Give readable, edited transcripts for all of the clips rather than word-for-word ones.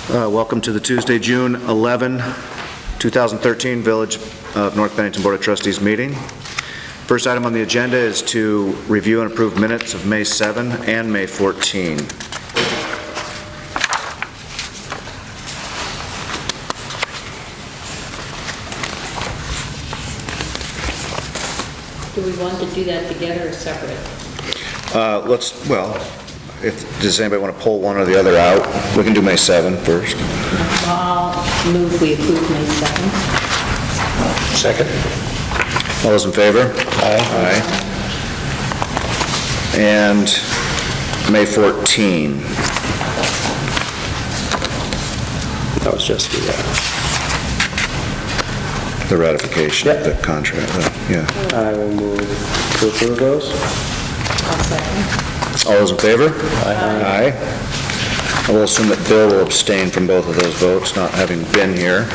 Welcome to the Tuesday, June 11, 2013 Village of North Bennington Board of Trustees meeting. First item on the agenda is to review and approve minutes of May 7 and May 14. Do we want to do that together or separate? Does anybody want to pull one or the other out? We can do May 7 first. I'll move we approve May 2nd. Second. All those in favor? Aye. And May 14. That was just The ratification of the contract, yeah. I will move to approve those. I'll second. All those in favor? Aye. I will assume that Bill will abstain from both of those votes, not having been here.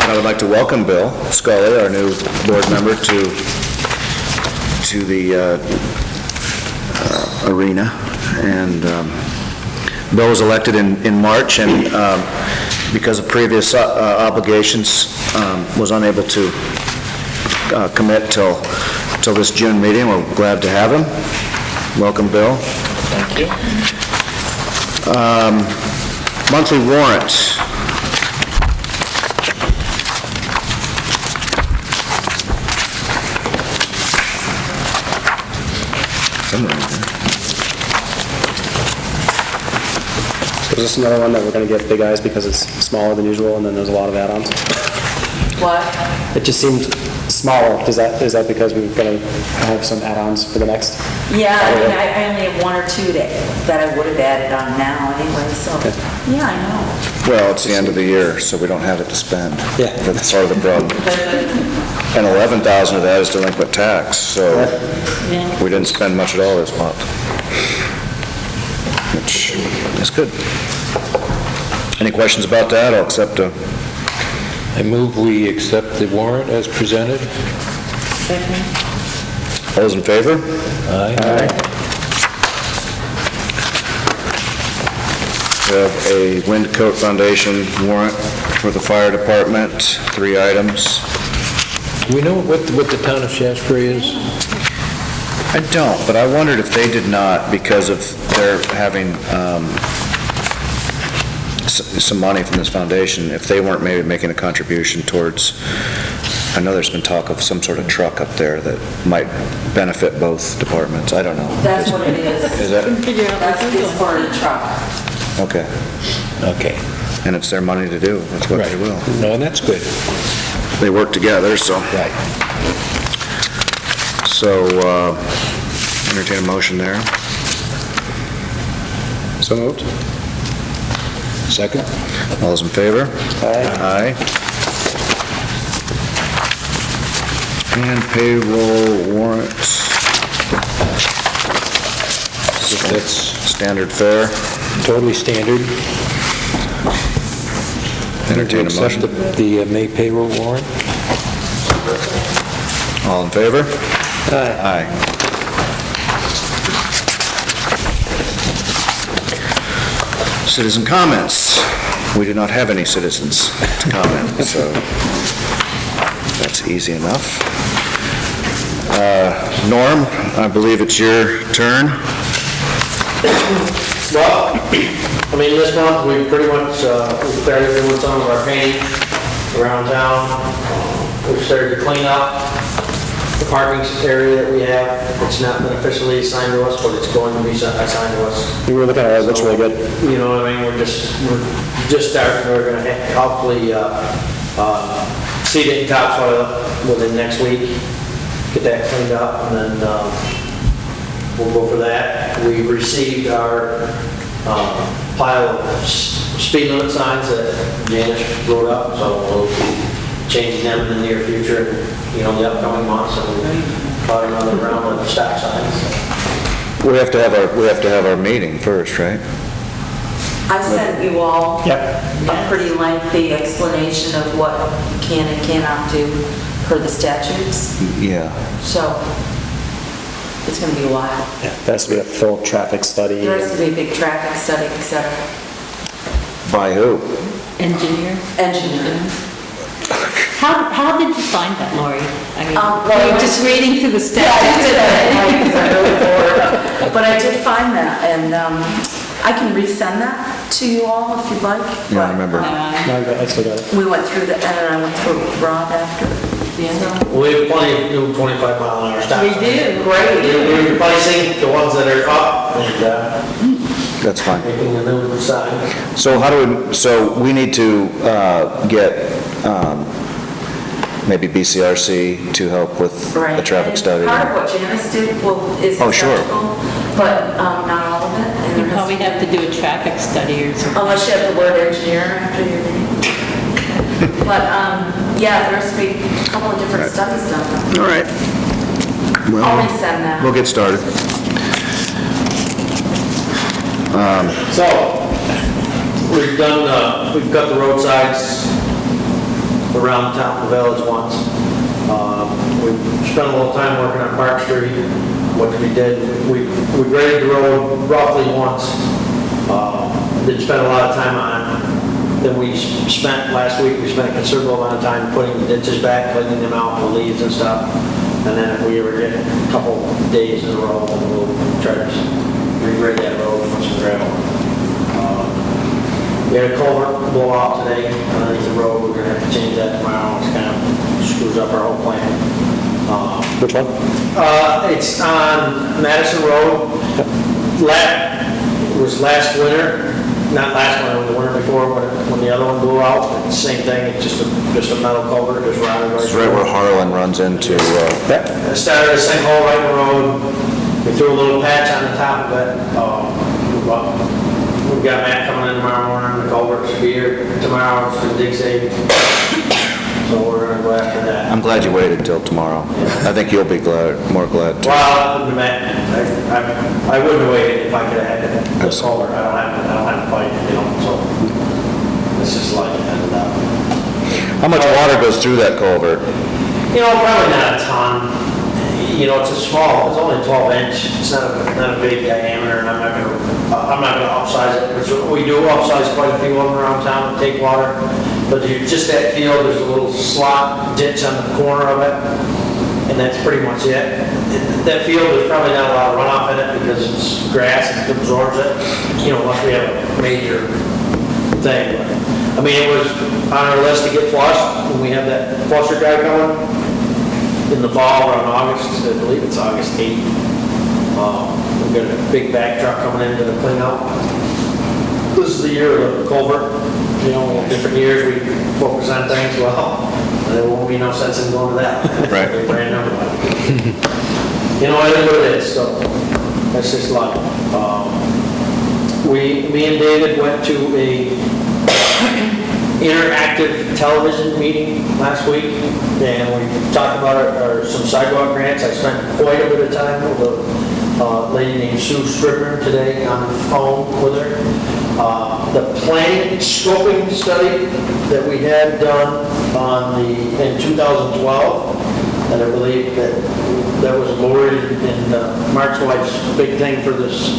And I would like to welcome Bill Scully, our new board member, to the arena. And Bill was elected in March, and because of previous obligations, was unable to commit till this June meeting. We're glad to have him. Welcome, Bill. Thank you. Monthly warrant. Is this another one that we're going to get big eyes because it's smaller than usual and then there's a lot of add-ons? What? It just seemed smaller. Is that because we're going to have some add-ons for the next? Yeah, I mean, I only have one or two that I would have added on now anyway, so, Okay. yeah, I know. Well, it's the end of the year, so we don't have it to spend. Yeah. That's part of the problem. And 11,000 of that is delinquent tax, so Yeah. we didn't spend much at all this month, which is good. Any questions about that? I'll accept a... I move we accept the warrant as presented. Second. All those in favor? Aye. We have a Windcoat Foundation warrant for the fire department, 3 items. Do we know what the town of Shasbury is? I don't, but I wondered if they did not, because of their having some money from this foundation, if they weren't maybe making a contribution towards, I know there's been talk of some sort of truck up there that might benefit both departments. I don't know. That's what it is. Is that? Figure out That's it's for the truck. Okay. Okay. And it's their money to do. That's what they will. No, and that's good. They work together, so. Right. So, entertain a motion there. So moved. Second? All those in favor? Aye. Aye. And payroll warrants. That's Standard fare. totally standard. Entertain a motion. Accept the May payroll warrant. All in favor? Aye. Aye. Citizen comments. We do not have any citizens to comment, so that's easy enough. Norm, I believe it's your turn. Well, I mean, this month we pretty much, we started doing some of our painting around town. We've started to clean up the parking area that we have. It's not been officially assigned to us, but it's going to be assigned to us. We were looking at it. It looks really good. You know what I mean? We're just starting. We're going to hopefully seed it in topsoil within next week. Get that cleaned up, and then we'll go for that. We received our pile of speed limit signs that Janice wrote up, so we'll be changing them in the near future, the upcoming months, and we'll probably another round of stop signs. We have to have our meeting first, right? I sent you all Yep. a pretty lengthy explanation of what you can and cannot do per the statutes, Yeah. so it's going to be a while. Yeah. There has to be a full traffic study. There has to be a big traffic study, et cetera. By who? Engineer? Engineer. How did you find that, Lori? I mean, Well, were you just reading through the Yeah, I statute? did that, because I'm really bored. But I did find that, and I can resend that to you all if you'd like. Yeah, I remember. No, I still got it. We went through that, and then I went through it with Rob after. We have plenty of new 25-mile-an-hour stop We signs. do. Great. We're replacing the ones that are up and That's fine. making a new sign. So so we need to get maybe BCRC to help with Right. the traffic And study. part of what Janice did is Oh, sure. acceptable, but not all of it. And You there has probably to have to do a traffic study or something. Unless you have the word engineer after your name. But, yeah, there has to be a couple of different studies done. All right. I'll Well, resend that. we'll get started. So, we've got the roadsides around town, the village once. We spent a little time working on Park Street, which we did. We graded the road roughly once. Didn't spend a lot of time on it. Then last week, we spent a considerable amount of time putting the ditches back, cleaning them out with leaves and stuff. And then if we ever get a couple days in a row, then we'll try to regrade that road and put some gravel. We had a culvert blow out today underneath the road. We're gonna have to change that tomorrow. It's kind of screws up our whole plan. Which one? It's on Madison Road. It was last winter, not last winter, the winter before, when the other one blew out. It's the same thing, it's just a metal culvert, just rotted right It's right where Harlan runs into, I started a sinkhole right in the road. We threw a little patch on the top of it. We've got Matt coming in tomorrow morning, the culvert should be here tomorrow, it's gonna dig safe. So we're gonna go after that. I'm glad you waited till tomorrow. I think you'll be more glad too. Well, Matt, I wouldn't have waited if I could have had the culvert. I don't have to fight, so it's just like, How much water goes through that culvert? probably not a ton. It's it's only 12 inch. It's not a big diameter, and I'm not gonna upsize it. We do upsize quite a few of them around town to take water, but just that field, there's a little slot ditch on the corner of it, and that's pretty much it. That field, there's probably not a lot of runoff in it because it's grass and it absorbs it, unless we have a major thing. I mean, it was on our list to get flushed when we have that flusher guy coming in the fall around August, I believe it's August 8th. We've got a big back truck coming in to clean up. This is the year of the culvert. Different years we focus on things, well, there won't be no sense in going to that. Right. They brand new. It is what it is, so that's just life. Me and David went to a interactive television meeting last week, and we talked about some sidewalk grants. I spent quite a bit of time with a lady named Sue Stripper today on the phone with her. The planning scoping study that we had done in 2012, and I believe that was awarded in Mark's wife's big thing for this,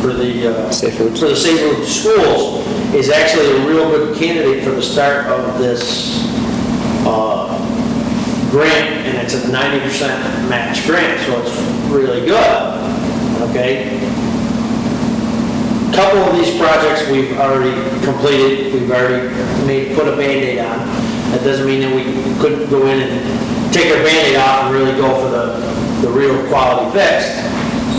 for the Safe routes. For the safe route schools, is actually a real good candidate for the start of this grant, and it's a 90% match grant, so it's really good. Okay. Couple of these projects we've already completed. We've already put a Band-Aid on. That doesn't mean that we couldn't go in and take our Band-Aid off and really go for the real quality fix.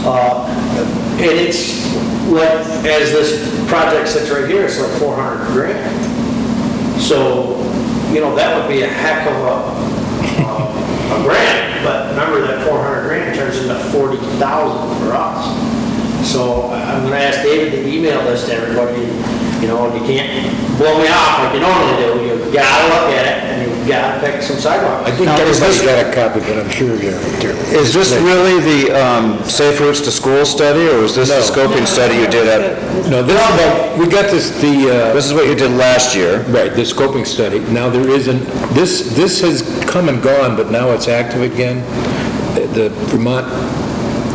And it's like, as this project sits right here, it's like 400 grand. So, that would be a heck of a grant, but remember that 400 grand turns into 40,000 for us. So I'm gonna ask David to email this to everybody, and you can't blow me off like you normally do. You gotta look at it, and you gotta pick some sidewalks. I think everybody's got a copy, but I'm sure you're... Is this really the Safe Routes to School study, or is this the scoping study you did at? No, we got this, This is what you did last year. right, the scoping study. Now, there isn't, this has come and gone, but now it's active again. The Vermont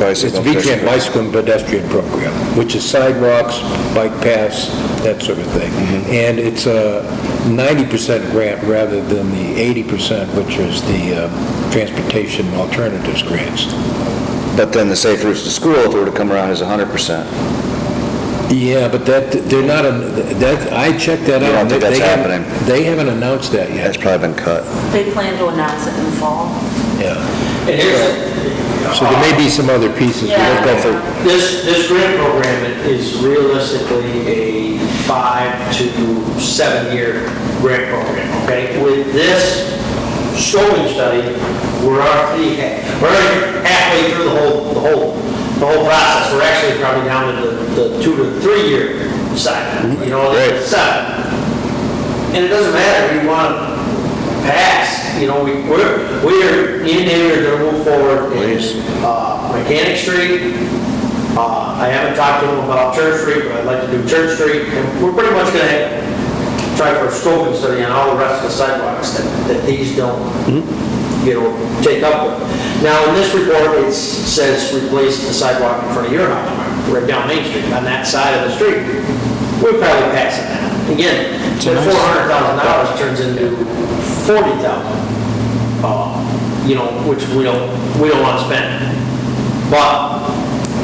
bicycle. VTRAN, bicycle and pedestrian program, which is sidewalks, bike paths, that sort of thing. And it's a 90% grant rather than the 80%, which is the transportation alternatives grants. But then the Safe Routes to School, if it were to come around, is 100%. Yeah, but they're not, I checked that out. You don't think that's They haven't- happening? They haven't announced that yet. That's probably been cut. They plan to announce it in the fall. Yeah. And here's, So there may be some other pieces. Yeah. We'll go through. this grant program is realistically a 5 to 7 year grant program, okay? With this scoping study, we're already halfway through the whole process. We're actually probably down to the 2 to 3 year side, you know, Great. 7. And it doesn't matter, we want to pass, you know, we're going to move forward in Mechanic Street. I haven't talked to them about Church Street, but I'd like to do Church Street, and we're pretty much going to try for a scoping study on all the rest of the sidewalks that these don't, you know, take up with. Now, in this report, it says replace the sidewalk in front of your house, right down Main Street, on that side of the street. We're probably passing that. Again, the $400,000 turns into $40,000, you know, which we don't want to spend. But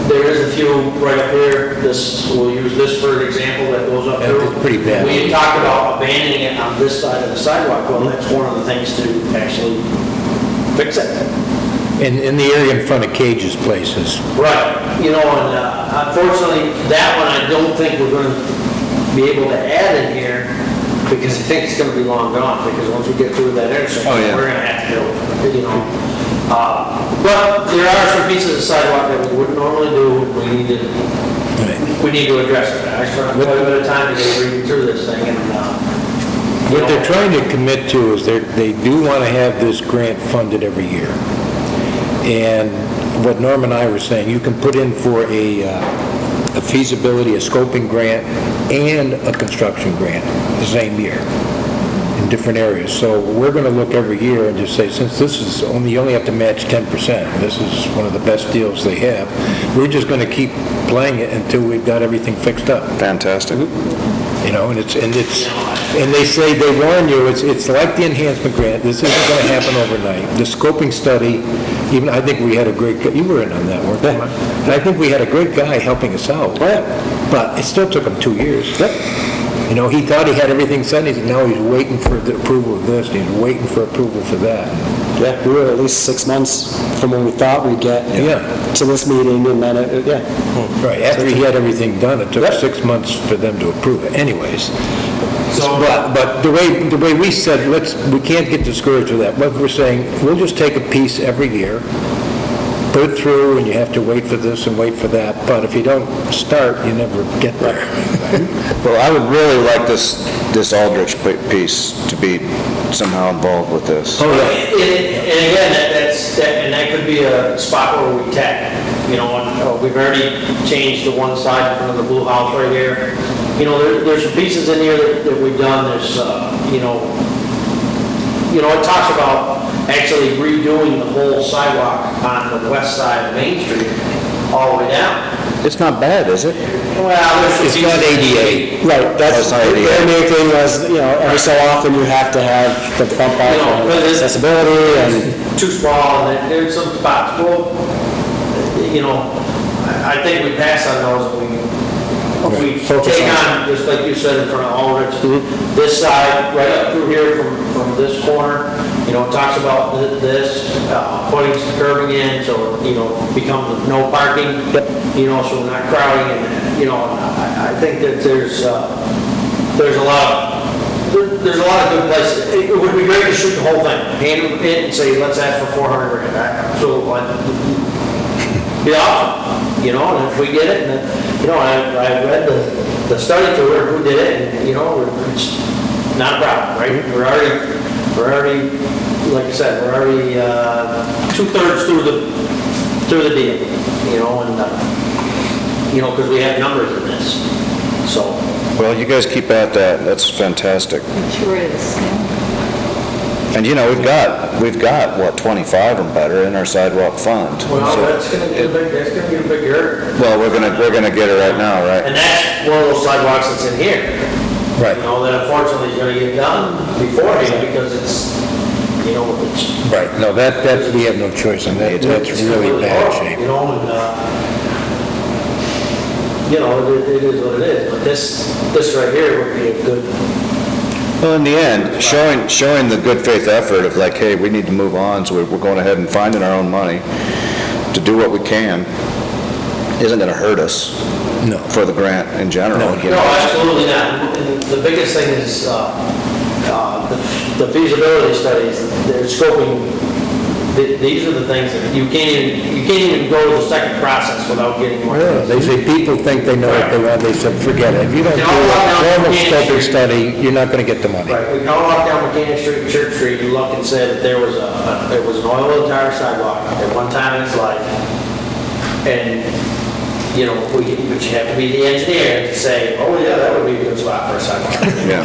there is a few right up here. We'll use this for an example that goes up Yeah, through. it's pretty bad. We had talked about abandoning it on this side of the sidewalk. Well, that's one of the things to actually fix it. In the area in front of Cage's places. Right, you know, and unfortunately, that one I don't think we're going to be able to add in here because I think it's going to be long gone, because once we get through that intersection, Oh, yeah. we're going to have to build, you know. But there are some pieces of sidewalk that we wouldn't normally do, we need to address it. I spent quite a bit of time to get reading through this thing, and, you What know, they're trying to commit to is they do want to have this grant funded every year. And what Norm and I were saying, you can put in for a feasibility, a scoping grant, and a construction grant the same year in different areas. So we're going to look every year and just say, since this is you only have to match 10%, this is one of the best deals they have, we're just going to keep playing it until we've got everything fixed up. Fantastic. You know, and they say, they warn you, it's like the enhancement grant, this isn't going to happen overnight. The scoping study, even, I think we had a great, you were in on that, weren't you? And I think we had a great guy helping us out. But it still took him 2 years. You know, he thought he had everything set, and now he's waiting for the approval of this, and he's waiting for approval for that. Yeah, we were at least 6 months from when we thought we'd get to this meeting, and then, Right, after he had everything done, it took 6 months for them to approve it anyways. But the way we said, we can't get discouraged with that. What we're saying, we'll just take a piece every year, put it through, and you have to wait for this and wait for that. But if you don't start, you never get there. Well, I would really like this Aldrich piece to be somehow involved with this. Oh, yeah. And again, that could be a spot where we tack, you know, and we've already changed the one side in front of the blue house right here. You know, there's some pieces in here that we've done. There's, you know, it talks about actually redoing the whole sidewalk on the west side of Main Street all the way down. It's not bad, is it? Well, there's some It's not pieces- ADA. right, that's, not ADA. their main thing was, you know, every so often you have to have the bump out You know, for but it's- accessibility, and too small, and there's some spots, well, you know, I think we pass on those, if we Focus take on- on, just like you said, in front of Aldrich, this side, right up through here from this corner, you know, it talks about this, putting some curbing in, so, you know, becomes no parking, you know, so we're not crowding, and, you know, I think that there's a lot of good places. It would be great to shoot the whole thing, hand it in and say, let's ask for 400 grand. So, be awesome, you know, and if we get it, and, you know, I read the study tour, who did it, and, you know, it's not a problem, right? We're already, like I said, we're already 2/3 through the deal, you know, and, you know, because we have numbers in this, so. Well, you guys keep at that. That's fantastic. It sure is, yeah. And we've got, what, 25 and better in our sidewalk fund. Well, that's gonna get a big area. Well, we're gonna get it right now, right? And that's one of those sidewalks that's in here. Right. That unfortunately is gonna get done beforehand because it's, it's. Right, no, that, we have no choice on that, that's it's really bad hard, shape. It is what it is, but this right here would be a good. Well, in the end, showing the good faith effort of like, hey, we need to move on, so we're going ahead and finding our own money to do what we can, isn't gonna hurt us. No. For the grant in general. No, you No, know. absolutely not. And the biggest thing is the feasibility studies, they're scoping, these are the things that you can't even go to the second process without getting more. Yeah, they say people think they know what they want, they said, forget it. If you don't do a formal scoping study, you're not gonna get the money. Right, we can all walk down Mechanic Street and Church Street and look and say that there was an oil and tar sidewalk at one time in its life. And, but you have to be the engineer to say, oh yeah, that would be a good spot for a sidewalk. Yeah.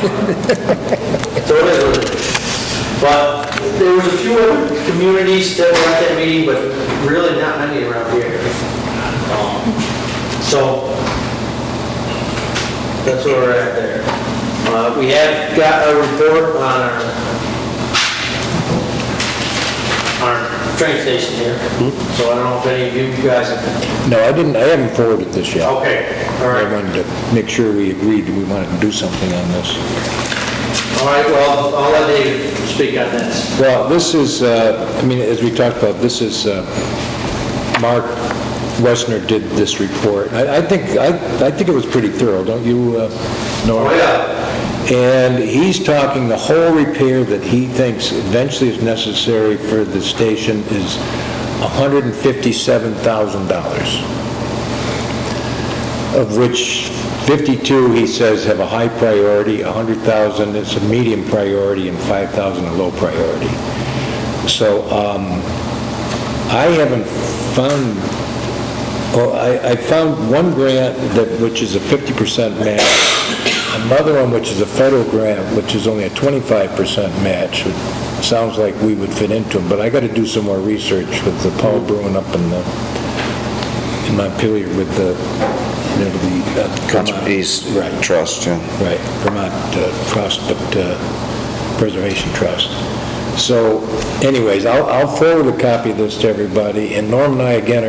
So it is what it is. But there was a few other communities that were at that meeting, but really not many around here. So that's where we're at there. We have got a report on our train station here. So I don't know if any of you guys have. No, I haven't forwarded this yet. Okay, all I right. wanted to make sure we agreed we wanted to do something on this. All right, well, I'll let Dave speak on this. Well, this is, as we talked about, this is, Mark Wessner did this report. I think it was pretty thorough, don't you, Norm? Oh, yeah. And he's talking, the whole repair that he thinks eventually is necessary for the station is $157,000, of which 52, he says, have a high priority, 100,000 is a medium priority, and 5,000 a low priority. So I haven't found, I found one grant which is a 50% match, another one which is a federal grant, which is only a 25% match. It sounds like we would fit into them, but I got to do some more research with the Paul Bruin up in Montpelier with the Vermont East right. Trust, yeah. Right, Vermont Trust, but Preservation Trust. So anyways, I'll forward a copy of this to everybody, and Norm and I, again,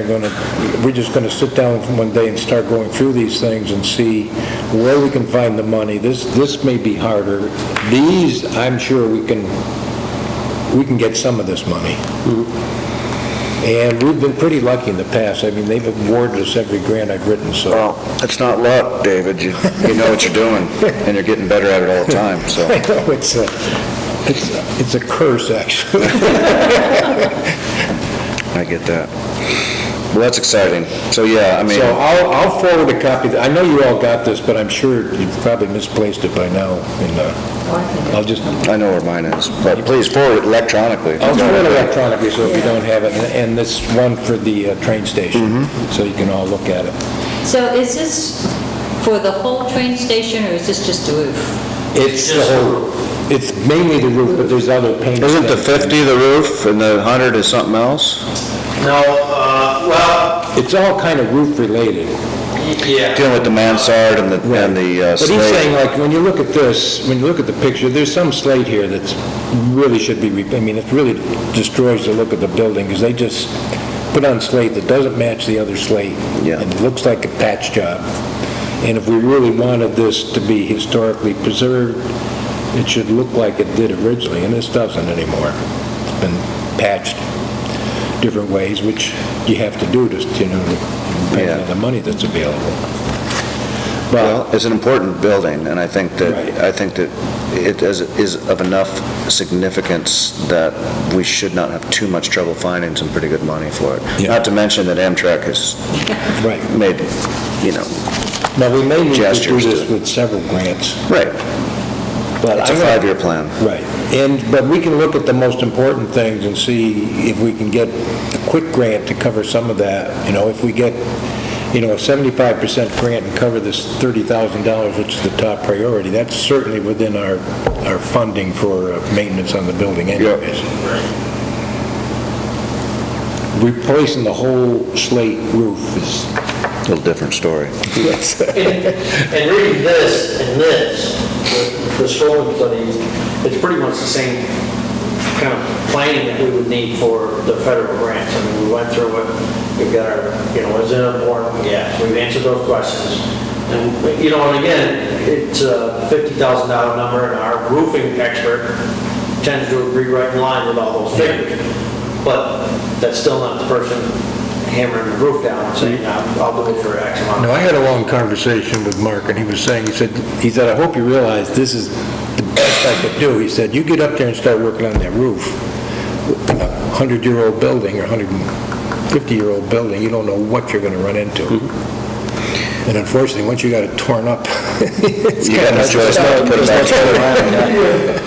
we're just going to sit down one day and start going through these things and see where we can find the money. This may be harder. These, I'm sure we can get some of this money. And we've been pretty lucky in the past. I mean, they've awarded us every grant I've written, so. Well, it's not luck, David. You know what you're doing, and you're getting better at it all the time, so. I know, it's a curse, actually. I get that. Well, that's exciting. So, yeah, I mean. So I'll forward a copy. I know you all got this, but I'm sure you've probably misplaced it by now. I'll just, I know where mine is, but please forward it electronically. I'll forward it electronically, so if you don't have it, and this one for the train station, so you can all look at it. So is this for the whole train station, or is this just the roof? It's the whole, it's mainly the roof, but there's other paint. Isn't the 50 the roof, and the 100 is something else? No, well, It's all kind of roof related. yeah. Dealing with the mansard and the But he's slate. saying, like, when you look at this, when you look at the picture, there's some slate here that's really should be, it really destroys the look of the building, because they just put on slate that doesn't match the other slate. Yeah. And it looks like a patch job. And if we really wanted this to be historically preserved, it should look like it did originally, and this doesn't anymore. It's been patched different ways, which you have to do to, depending on the money that's available. Well, it's an important building, and I think that, Right. it is of enough significance that we should not have too much trouble finding some pretty good money for it. Yeah. Not to mention that Amtrak has Right. made, Now, we may need to do Gestures this to- with several grants. right, But it's a I'm gonna- 5-year plan. Right, but we can look at the most important things and see if we can get a quick grant to cover some of that. If we get a 75% grant and cover this $30,000, which is the top priority, that's certainly within our funding for maintenance on the building anyways. Replacing the whole slate roof is... A little different story. Yes. And reading this and this, the scoping studies, it's pretty much the same kind of planning that we would need for the federal grants. I mean, we went through it, we've got our, is it important? Yes, we've answered those questions. And, and again, it's a $50,000 number, and our roofing expert tends to agree right in line with all those figures. But that's still not the person hammering the roof down and saying, I'll do it for X amount. No, I had a long conversation with Mark, and he was saying, he said, I hope you realize this is the best I could do. He said, you get up there and start working on that roof, a 100-year-old building or 150-year-old building, you don't know what you're going to run into. And unfortunately, once you got it torn up, it's You got no choice but to put it back together.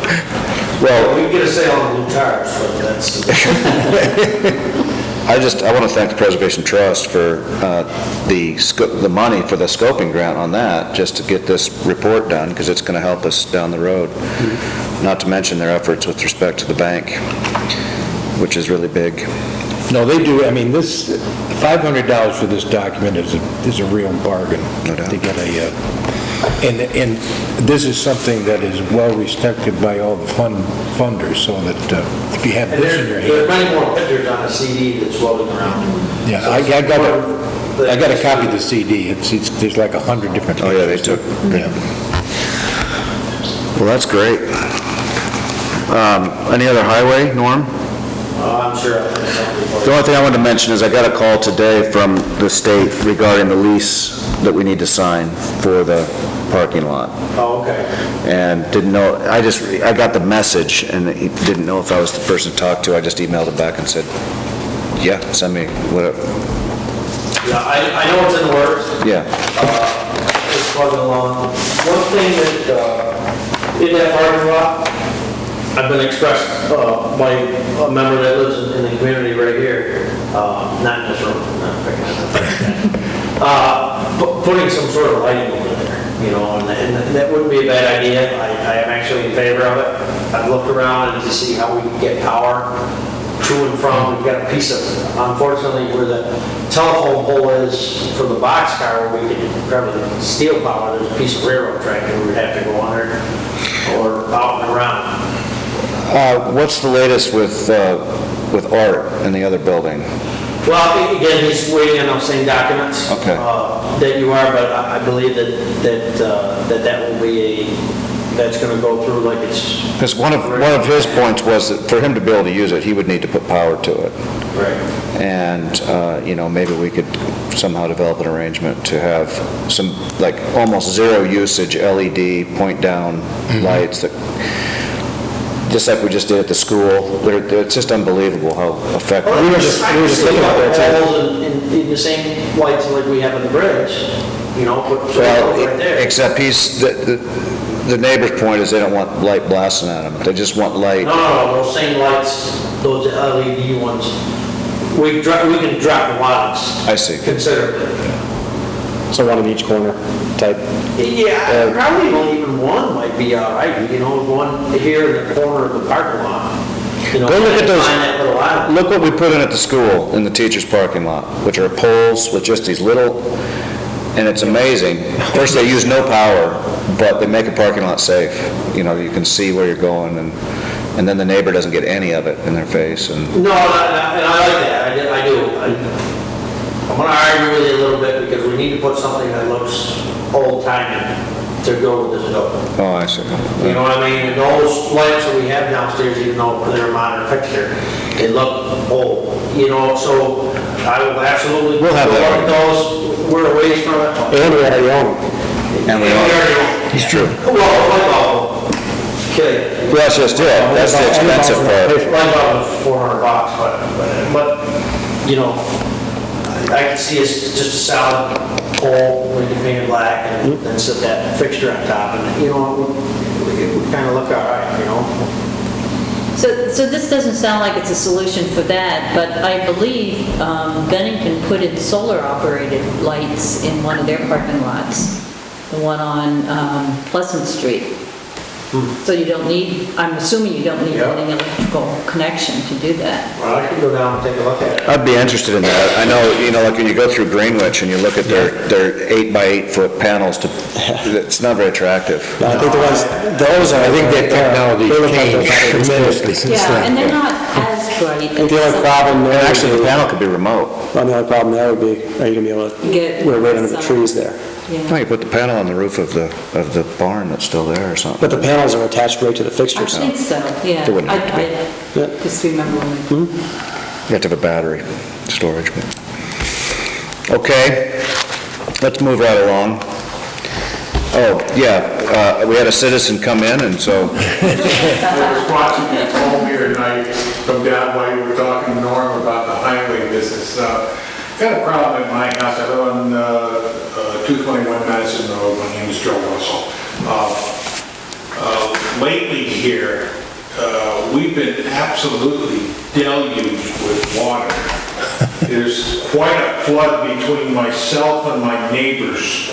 Well, we can get a sale on blue tires, but that's... I want to thank the Preservation Trust for the money for the scoping grant on that, just to get this report done, because it's going to help us down the road. Not to mention their efforts with respect to the bank, which is really big. No, they do. I mean, this $500 for this document is a real bargain. No doubt. To get and this is something that is well respected by all the funders, so that if you have And this in your there's hand. many more pictures on a CD that's floating around. Yeah, I got a copy of the CD. There's like 100 different. Oh, yeah, they took. Yeah. Well, that's great. Any other highway, Norm? I'm sure I'll put something for The you. only thing I wanted to mention is I got a call today from the state regarding the lease that we need to sign for the parking lot. Oh, okay. And didn't know, I got the message and he didn't know if I was the person to talk to. I just emailed him back and said, yeah, send me whatever. Yeah, I know it's in the works. Yeah. It's plugging along. One thing that, in that parking lot, I've been expressed by a member that lives in the community right here, not in this room, not picking on that. Putting some sort of lighting over there, and that wouldn't be a bad idea. I am actually in favor of it. I've looked around and to see how we can get power to and from. We've got a piece of, unfortunately, where the telephone pole is for the boxcar, where we can probably steal power, there's a piece of railroad track that we would have to go under or out and around. What's the latest with Art and the other building? Well, again, he's waiting on those same documents. Okay. That you are, but I believe that will be that's going to go through like it's... Because one of his points was that for him to be able to use it, he would need to put power to it. Right. And, maybe we could somehow develop an arrangement to have some, like, almost zero usage LED point-down lights that, just like we just did at the school. It's just unbelievable how effective. We were just looking at that too. In the same lights like we have on the bridge, put right there. Except the neighbor's point is they don't want light blasting at them. They just want light. No, those same lights, those LED ones, we can drop the watts. I see. Considerably. So one in each corner type. Yeah, probably only even one might be all right, one here in the corner of the parking lot. Go look at those, find that little island. look what we put in at the school, in the teacher's parking lot, which are poles with just these little, and it's amazing. Of course, they use no power, but they make a parking lot safe. You can see where you're going, and then the neighbor doesn't get any of it in their face. And No, and I like that, I do. I'm gonna argue with you a little bit because we need to put something that looks old-timey to go with this building. oh, I see. You know what I mean? And those lamps that we have downstairs, even though they're a modern fixture, they look old, so I will absolutely. We'll have that. Look at those, we're away from it. And we already own them. And we already don't. own. It's true. Well, okay. Well, that's just it. That's the expensive part. Light bulb is $400, but I can see it's just a solid pole, we can paint it black, and then set that fixture on top, and it would kind of look all right, So this doesn't sound like it's a solution for that, but I believe Bennington put in solar-operated lights in one of their parking lots, the one on Pleasant Street. So you don't need, I'm assuming you don't need any electrical connection to do that. Well, I can go down and take a look at it. I'd be interested in that. I know, like when you go through Greenwich and you look at their 8 by 8 foot panels, it's not very attractive. I think the ones, those are. I think that technology they look like they're changed battery tremendously since Yeah, then. and they're not as bright. I think the only problem there. And actually, the would be- panel could be remote. Well, the only problem there would be, are you gonna be able Get to, we're right under the sun. trees there. No, you put the panel on the roof of the barn that's still there or something. But the panels are attached right to the I fixtures. think so, yeah. It wouldn't have to be. Yeah. I just remember when. You have to have a battery storage. Okay, let's move right along. Oh, yeah, we had a citizen come in, and so, I was watching you at home here tonight, come down while you were talking to Norm about the highway business. Got a problem at my house. I live on 221 Madison Road. My name is Joe Russell. Lately here, we've been absolutely deluged with water. There's quite a flood between myself and my neighbors.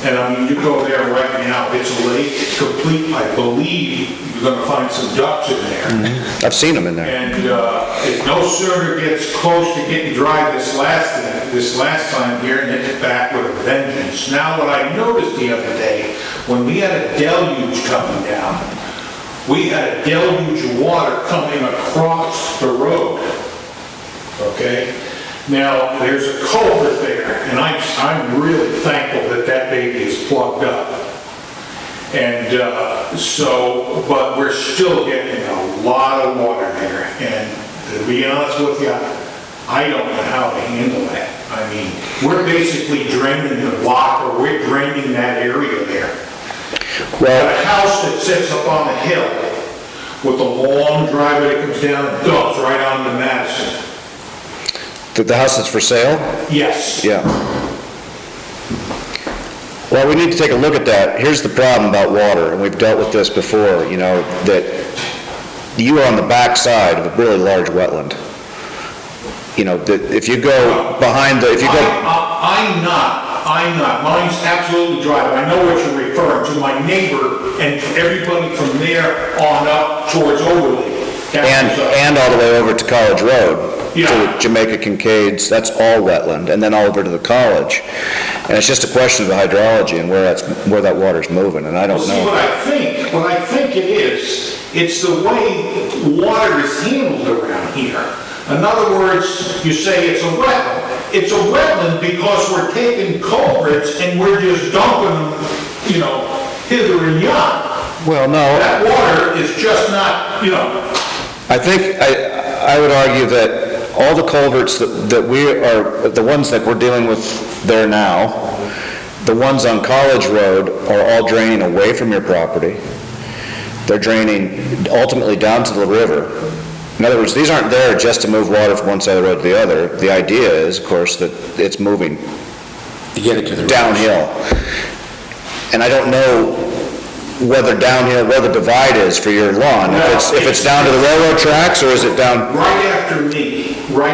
And I mean, you go there right now, it's a lake, it's complete. I believe you're gonna find some ducks in there. I've seen them in there. And it no sooner gets close to getting dry this last time here, and it's back with a vengeance. Now, what I noticed the other day, when we had a deluge coming down, we had a deluge of water coming across the road, okay? Now, there's a culvert there, and I'm really thankful that that baby is plugged up. And but we're still getting a lot of water there, and to be honest with you, I don't know how to handle that. I mean, we're basically draining the block, or we're draining that area there. Well, A house that sits up on the hill with a long driveway that comes down and dumps right onto Madison. the house that's for sale? Yes. Yeah. Well, we need to take a look at that. Here's the problem about water, and we've dealt with this before, that you are on the back side of a really large wetland. That if you go behind the, if you go, I'm not. Mine's absolutely dry, but I know what you're referring to. My neighbor and everybody from there on up towards Overley. and all the way over to College Road, Yeah. to Jamaica Kincaid's, that's all wetland, and then all over to the college. And it's just a question of the hydrology and where that water's moving, and I don't See, know. what I think it is, it's the way water is handled around here. In other words, you say it's a wetland. It's a wetland because we're taking culverts and we're just dumping them, hither and yon. Well, no, That water is just not, I think, I would argue that all the culverts that we are, the ones that we're dealing with there now, the ones on College Road are all draining away from your property. They're draining ultimately down to the river. In other words, these aren't there just to move water from one side of the road to the other. The idea is, of course, that it's moving To get it to the. downhill. And I don't know whether the divide is for your lawn. If it's down to the railroad tracks, or is it down? right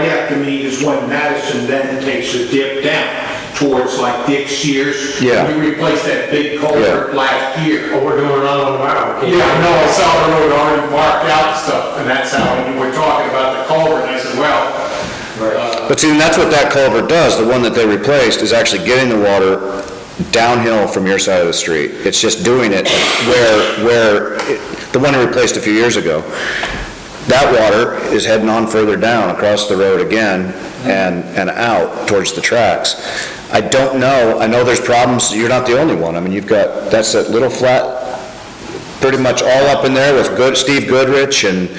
after me is when Madison then takes a dip down towards like Dick Sears. Yeah. We replaced that big culvert last year. Oh, we're doing another one tomorrow. Yeah, no, I saw the road already marked out and stuff, and that's how, when you were talking about the culvert, and I said, well, But see, and that's what that culvert does, the one that they replaced, is actually getting the water downhill from your side of the street. It's just doing it the one they replaced a few years ago. That water is heading on further down across the road again and out towards the tracks. I don't know, I know there's problems, you're not the only one. I mean, that's that little flat, pretty much all up in there with Steve Goodrich, and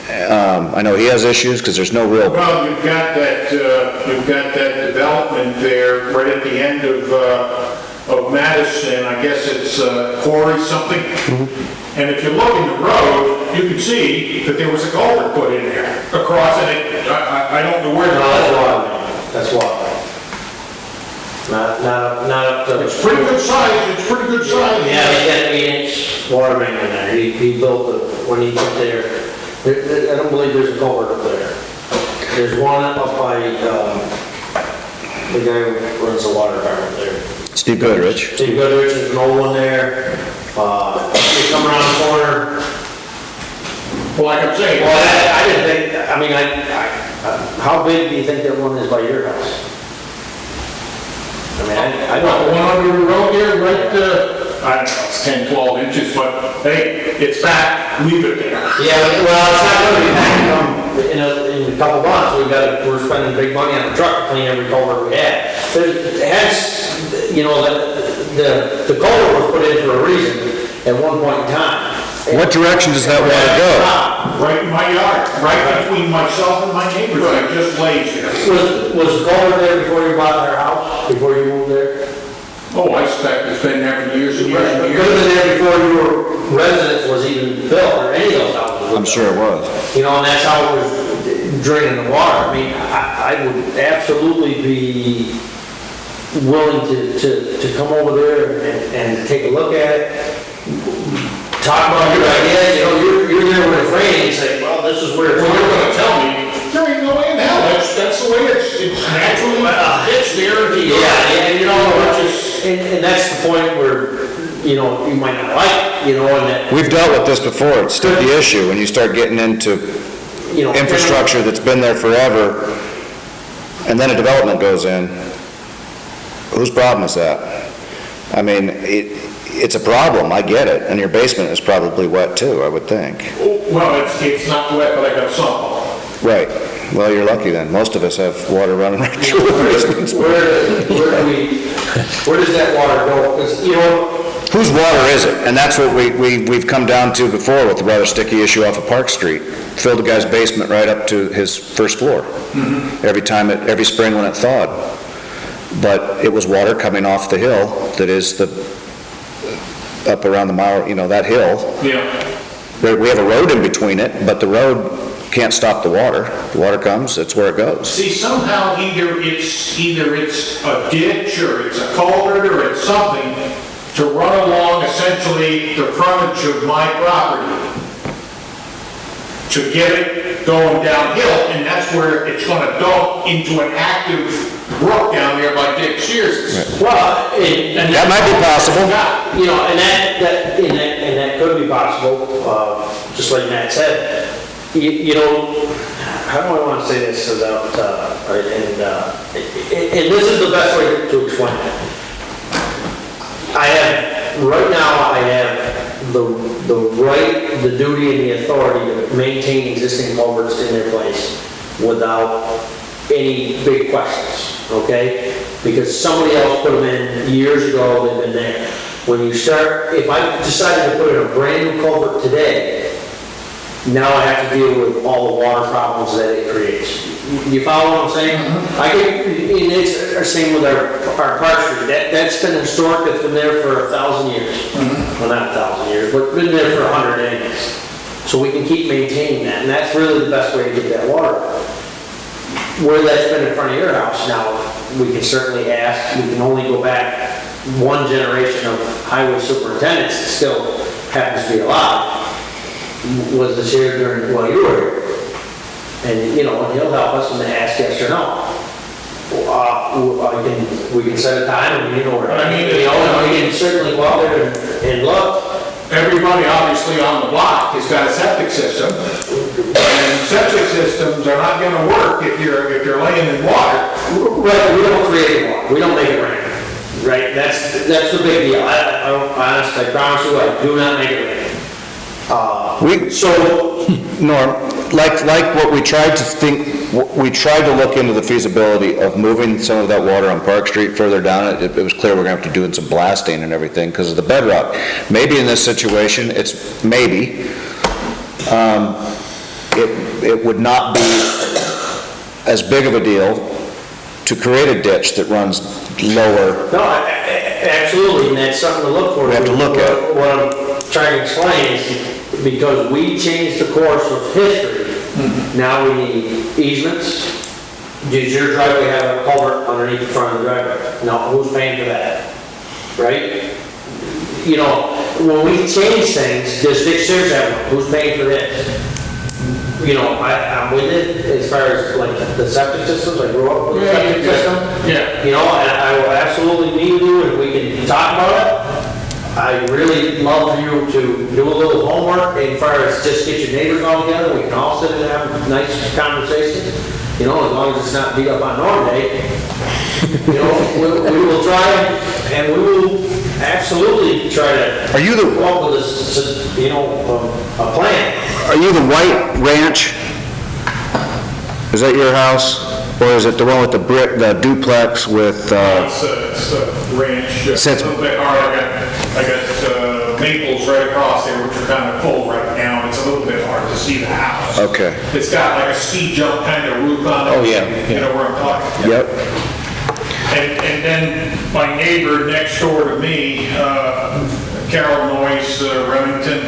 I know he has issues because there's no real. well, you've got that development there right at the end of Madison, I guess it's Quarry something. And if you look in the road, you can see that there was a culvert put in there across it. I don't know where the culvert. That's why. Not up to. It's pretty good size, Yeah, he got an 8-inch water main in there. He built it when he put there I don't believe there's a culvert up there. There's one up by, the guy who runs the water department there. Steve Goodrich. Steve Goodrich, there's an old one there. You come around the corner. Well, like I'm saying. Well, I didn't think, I mean, how big do you think that one is by your house? I mean, I What, the don't. one under the road there, right, I don't know, it's 10, 12 inches, but hey, it's back, leave it there. Yeah, well, it's not gonna be back in a couple months. We're spending big money on a truck to clean every culvert we had. It has, you know, the culvert was put in for a reason at one point in time. What direction does that water go? Right in my yard, right between myself and my neighbors, it just lays there. Was the culvert there before you bought their house, before you moved there? Oh, I expect it's been there for years and years and It could have years. been there before your residence was even built, or any of those houses. I'm sure it was. You know, and that's how it was draining the water. I mean, I would absolutely be willing to come over there and take a look at it, talk about your ideas. You know, you're there when it's raining, you say, well, this is where it's Well, you're going. gonna tell me, there ain't no way in hell, that's the way it's naturally, it's there. Yeah, and you know, It's just, and that's the point where, you know, you might not like, you know, and that, We've dealt with this before, it's still the issue, when you start getting into you know. infrastructure that's been there forever, and then a development goes in, whose problem is that? I mean, it's a problem, I get it, and your basement is probably wet too, I would think. well, it's not wet, but I got some. Right, well, you're lucky then, most of us have water running right through the basements. Where does that water go? Because, you know, Whose water is it? And that's what we've come down to before with the rather sticky issue off of Park Street. Filled the guy's basement right up to his first floor. Every spring when it thawed. But it was water coming off the hill that is up around the mile, you know, that hill. Yeah. We have a road in between it, but the road can't stop the water. The water comes, it's where it goes. See, somehow either it's a ditch, or it's a culvert, or it's something to run along essentially the frontage of my property to get it going downhill, and that's where it's gonna dump into an active brook down there by Dick Sears'. well, and That might be possible. you know, and that could be possible, just like Matt said. You know, how do I want to say this without, and this is the best way to explain it. Right now, I have the right, the duty, and the authority to maintain existing culverts in their place without any big questions, okay? Because somebody else put them in years ago, they've been there. When you start, if I decided to put in a brand new culvert today, now I have to deal with all the water problems that it creates. You follow what I'm saying? I get, and it's the same with our Park Street. That's been historic, that's been there for 1,000 years. Well, not 1,000 years, but been there for 100 anyways. So we can keep maintaining that, and that's really the best way to get that water. Where that's been in front of your house now, we can certainly ask, we can only go back one generation of highway superintendents that still happens to be alive. Was this here during, while you were here? And, you know, and he'll help us and ask yes or no. We can set a time and, you know, I mean, you know, we can certainly go out there and look. Everybody obviously on the block has got a septic system, and septic systems are not gonna work if you're laying in water. Right, we don't create water, we don't make it rain, right? That's the big deal. I promise you, I do not make it rain. Norm, like what we tried to think, we tried to look into the feasibility of moving some of that water on Park Street further down. It was clear we're gonna have to do some blasting and everything because of the bedrock. Maybe in this situation, it would not be as big of a deal to create a ditch that runs lower. No, absolutely, and that's something to look for. We have to look at. What I'm trying to explain is because we changed the course of history, now we need easements. Does your driveway have a culvert underneath the front of the driveway? No, who's paying for that? Right? You know, when we change things, does Dick Sears have one? Who's paying for this? you know, I'm with it as far as like the septic systems, I grew up with the septic system. Yeah. You know, and I will absolutely meet with you and we can talk about it. I really love for you to do a little homework as far as just get your neighbors all together, we can all sit and have nice conversations. You know, as long as it's not beat up on Norm Day. You know, we will try and we will absolutely try to. Are you the- come up with this, you know, a plan. Are you the White Ranch? Is that your house? Or is it the one with the brick, the duplex with, It's a ranch, a Since- little bit hard. I got maples right across there, which are kind of full right now. It's a little bit hard to see the house. Okay. It's got like a ski jump kind of roof on it. Oh, yeah, You know where I'm talking? yep, And then my neighbor next door to me, Carol Noyes, Remington,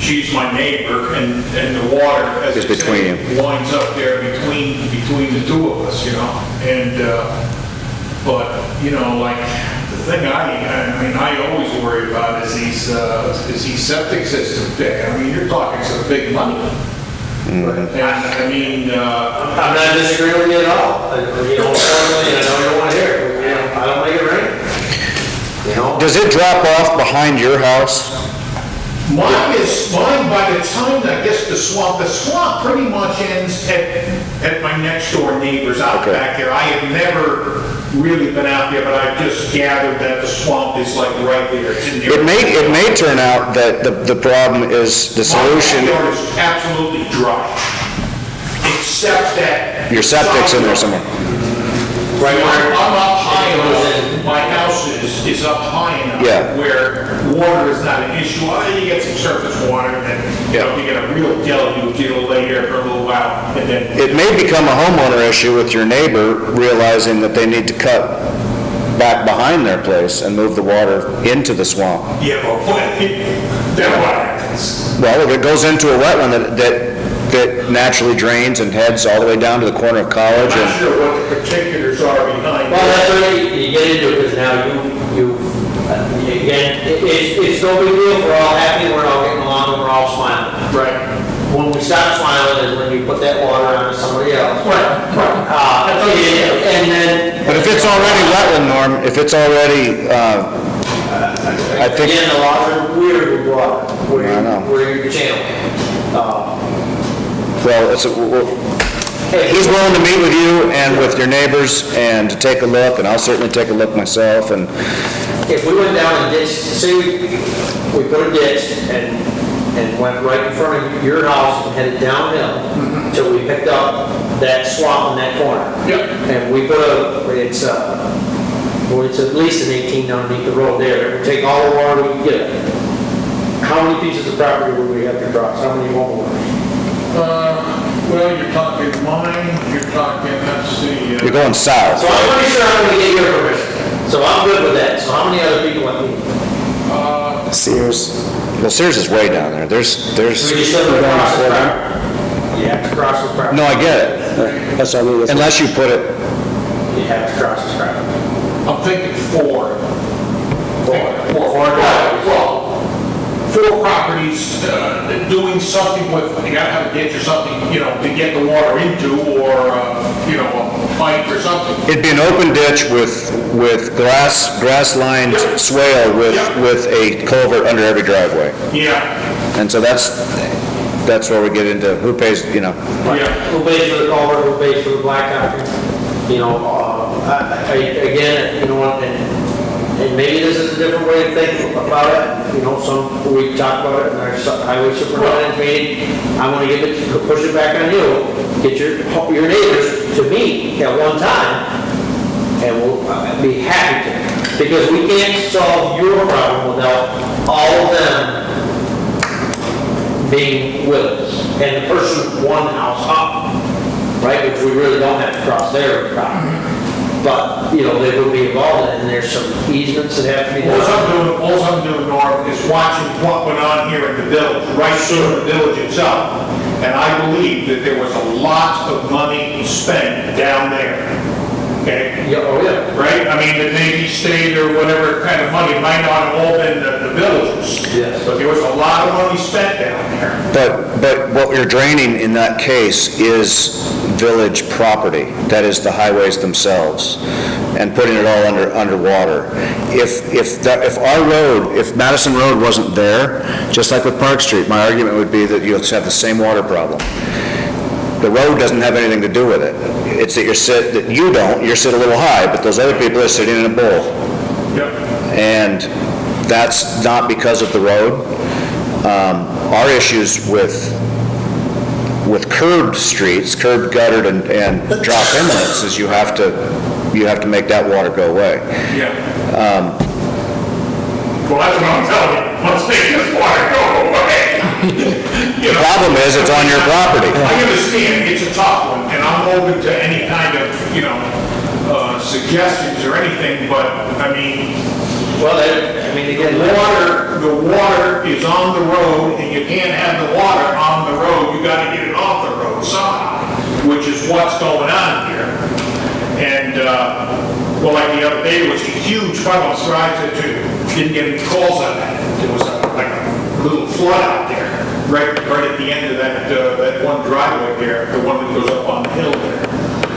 she's my neighbor, and the water, as Is I say, between you. winds up there between the two of us, you know? And, but, you know, like, the thing I mean, I always worry about is these septic systems big. I mean, you're talking some big money. And, I mean, I'm not disagreeing with you at all. You know, formally, I know you don't want to hear it. You know, I don't make it rain. You know? does it drop off behind your house? mine by the time, I guess the swamp pretty much ends at my next door neighbors out Okay. back there. I have never really been out there, but I've just gathered that the swamp is like right there. It's in there. It may turn out that the problem is the solution, My yard is absolutely dry, except that. your septic's in there somewhere. Right, I'm up high enough, my house is up high enough. Yeah. Where water is not an issue. You get some surface water, and then, you know, if you get a real deluge, it'll lay there for a little while, and then. It may become a homeowner issue with your neighbor realizing that they need to cut back behind their place and move the water into the swamp. Yeah, but then what happens? Well, if it goes into a wetland that naturally drains and heads all the way down to the corner of College I'm not and, sure what the particulars are behind Well, it. that's what you get into, because now again, it's no big deal, we're all happy, we're all getting along, and we're all smiling. Right. When we stop smiling is when you put that water onto somebody else. And then. but if it's already wetland, Norm, if it's already, I think, Again, the laws are weird with water, I know. where you channel. well, he's willing to meet with you and with your neighbors and to take a look, and I'll certainly take a look myself, and, If we went down and ditched, say we put a ditch and went right in front of your house and headed downhill till we picked up that swamp in that corner. Yep. And we put it's at least an 18 underneath the road there. It would take all the water we could get. How many pieces of property would we have to cross? How many homeowners? Well, you're talking mine, you're talking, let's see. you're going south. So I'm pretty sure I'm gonna get your permission. So I'm good with that. So how many other people have me? Sears. Well, Sears is way down there. There's. So you still have to cross this property? You have to cross this property? No, I get it. That's what I mean. Unless you put it, You have to cross this property. I'm thinking four. Four driveways. Well, four properties, doing something with, you gotta have a ditch or something, you know, to get the water into, or, you know, a pipe or something. it'd be an open ditch with grass-lined swale with a culvert under every driveway. Yeah, And so that's where we get into who pays, you know. yeah. Who pays for the culvert, who pays for the blacktopping? You know, again, you know, and maybe this is a different way to think about it. You know, we talked about it in our highway superintendent meeting. I want to push it back on you. Get your neighbors to meet at one time, and we'll be happy to. Because we can't solve your problem without all of them being with us. And the person one house up, right, which we really don't have to cross their property. But, you know, they would be involved in it, and there's some easements that have to be done. All I'm doing, Norm, is watching what went on here in the village, right through the village itself. And I believe that there was a lot of money spent down there okay? Yeah, oh, yeah. Right? I mean, the Navy State or whatever kind of money, it might not have all been the villages. Yes. But there was a lot of money spent down there. But what you're draining in that case is village property, that is the highways themselves, and putting it all underwater. If our road, if Madison Road wasn't there, just like with Park Street, my argument would be that you'll have the same water problem. The road doesn't have anything to do with it. It's that you're sit a little high, but those other people are sitting in a bowl. Yep. And that's not because of the road. Our issues with curbed streets, curbed, guttered, and drop inlets is you have to make that water go away. Yeah. Well, that's what I'm telling you. Let's make this water go away. You The know? problem is, it's on your property. I understand it's a tough one, and I'm open to any kind of, suggestions or anything, but, I mean, Well, again, the water is on the road, and you can't have the water on the road, you gotta get it off the road somehow, which is what's going on here. And, well, like the other day, there was a huge flood, I'm surprised that you didn't get any calls on that. There was like a little flood out there, right at the end of that one driveway there, the one that goes up on the hill there.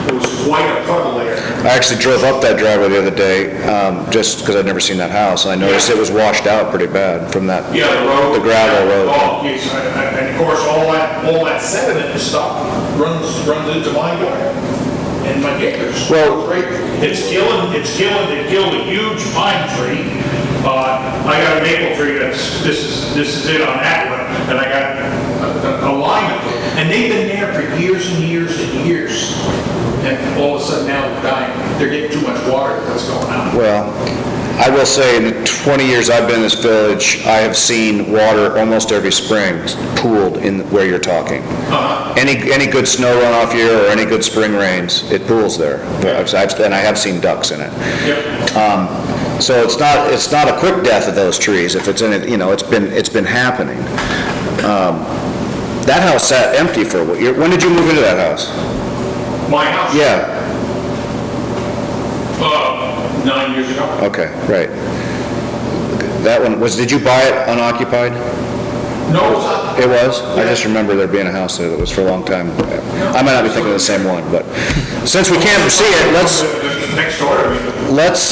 It was quite a puddle there. I actually drove up that driveway the other day, just because I'd never seen that house, and I noticed it was washed out pretty bad from that, Yeah, the road. the gravel road. Oh, yes, and of course, all that sediment and stuff runs into my yard and my neighbors. Well- It's killing, they killed a huge pine tree. I got a maple tree this is it on that one, and I got a line of them. And they've been there for years and years and years. And all of a sudden now they're dying. They're getting too much water, what's going on? Well, I will say, in the 20 years I've been in this village, I have seen water almost every spring pooled in where you're talking. Any good snow runoff year or any good spring rains, it pools there. And I have seen ducks in it. Yep. So it's not a quick death of those trees. If it's in it, it's been happening. That house sat empty for a while. When did you move into that house? My house? Yeah, 9 years ago. okay, right. That one, did you buy it unoccupied? No, it's not. It was? I just remember there being a house there that was for a long time. I might not be thinking of the same one, but since we can't see it, Next door to me. let's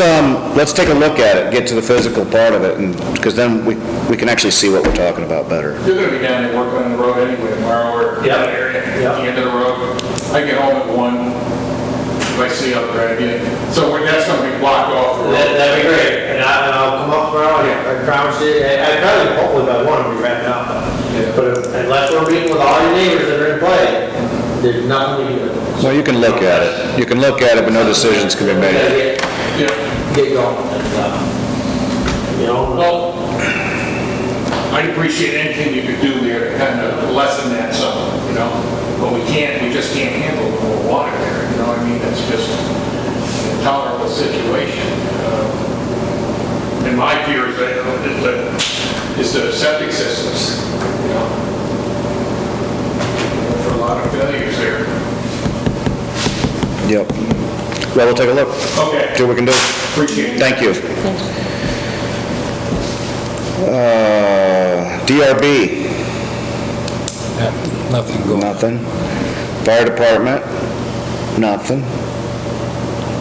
take a look at it, get to the physical part of it, and, because then we can actually see what we're talking about better. You're gonna be down there working on the road anyway tomorrow, or in that area, at the end of the road. I get home at 1, if I see up there again. So that's gonna be blocked off the road. that'd be great. And I'll come up tomorrow, I promise you, I probably, hopefully by 1 will be wrapped up. But unless we're meeting with all your neighbors that are in play, there's nothing we can do. Well, you can look at it. You can look at it, but no decisions can be We made. gotta Yeah. get going. And, Well, I'd appreciate anything you could do there to kind of lessen that some, but we just can't handle more water there, I mean, it's just an intolerable situation. And my fear is that, is the septic systems, for a lot of failures there. Yep. Well, we'll take a look. Okay, See what we can do. appreciate it. Thank you. DRB, Nothing going. nothing. Fire department, nothing.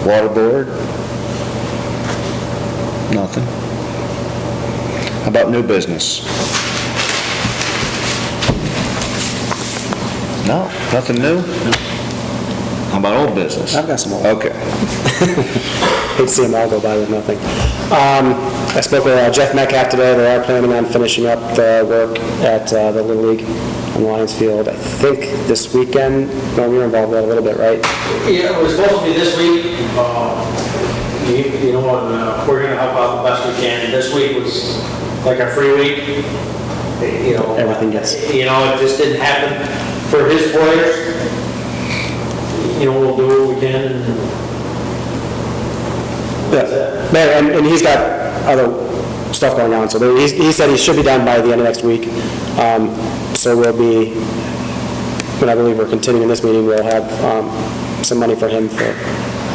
Water board, nothing. How about new business? No, nothing new? How about old business? I've got some more. Okay. Hate to see them all go by with nothing. I spoke with Jeff Metcalf today. They are planning on finishing up the work at the Little League on Lions Field. I think this weekend. No, we were involved with that a little bit, right? Yeah, it was supposed to be this week. We're gonna help out the best we can. This week was like our free week. Everything gets- It just didn't happen for his players. We'll do what we can and that's it. Yeah, and he's got other stuff going on, so he said he should be done by the end of next week. So we'll be, when I believe we're continuing this meeting, we'll have some money for him for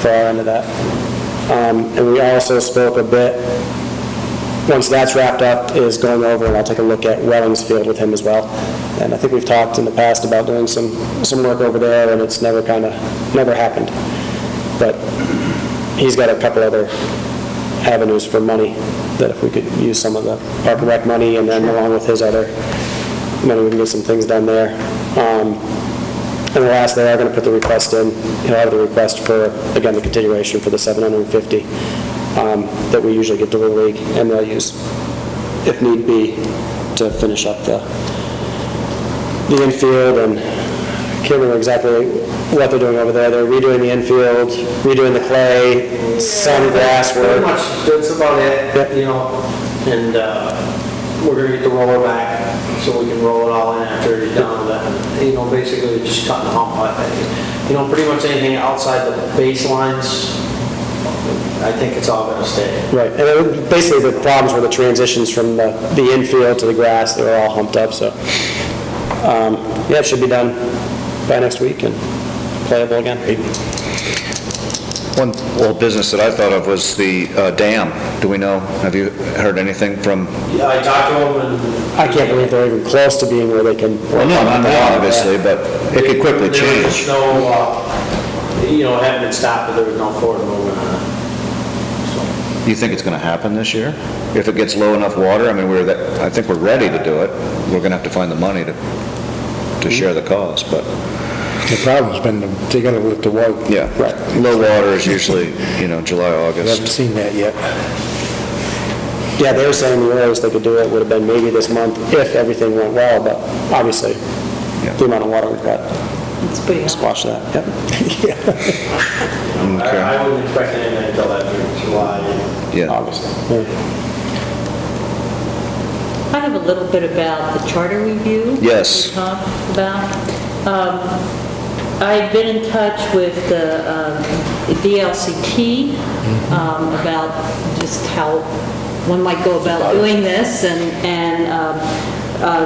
for our end of that. And we also spoke a bit, once that's wrapped up, is going over, and I'll take a look at Wellings Field with him as well. And I think we've talked in the past about doing some work over there, and it's never happened. But he's got a couple other avenues for money, that if we could use some of the Park and Rec money, and then along with his other money, we can get some things done there. And the last, they are going to put the request in, he'll have the request for, again, the continuation for the $750 that we usually get to the league, and they'll use, if need be, to finish up the infield, and I can't remember exactly what they're doing over there. They're redoing the infield, redoing the clay, some grass Pretty work. much, that's about Yep. it, you know, and we're gonna get the roller back, so we can roll it all in after it's done with that. You know, basically, just cutting the hump. You know, pretty much anything outside the baselines, I think it's all gonna stay. Right, and basically the problems were the transitions from the infield to the grass, they were all humped up, so. Yeah, it should be done by next week and playable again. One old business that I thought of was the dam. Do we know, have you heard anything from? Yeah, I talked to them and. I can't believe they're even close to being where they can. Well, no, not now, obviously, but it could quickly There was change. no, you know, it hadn't been stopped, but there was no forward movement on it. Do you think it's going to happen this year? If it gets low enough water, I mean, I think we're ready to do it. We're going to have to find the money to share the cost, but, The problem's been, they gotta let the water, yeah. Right. Low water is usually, July, we haven't August. seen that yet. Yeah, they were saying the earliest they could do it would have been maybe this month if everything went well, but obviously, Yeah. the amount of water we've got, It's pretty hot. squash that, yep. Okay. I wouldn't expect anything until that July. Yeah. August. Yeah. I have a little bit about the charter review. Yes. We talked about. I've been in touch with the DLCT about just how one might go about doing this, and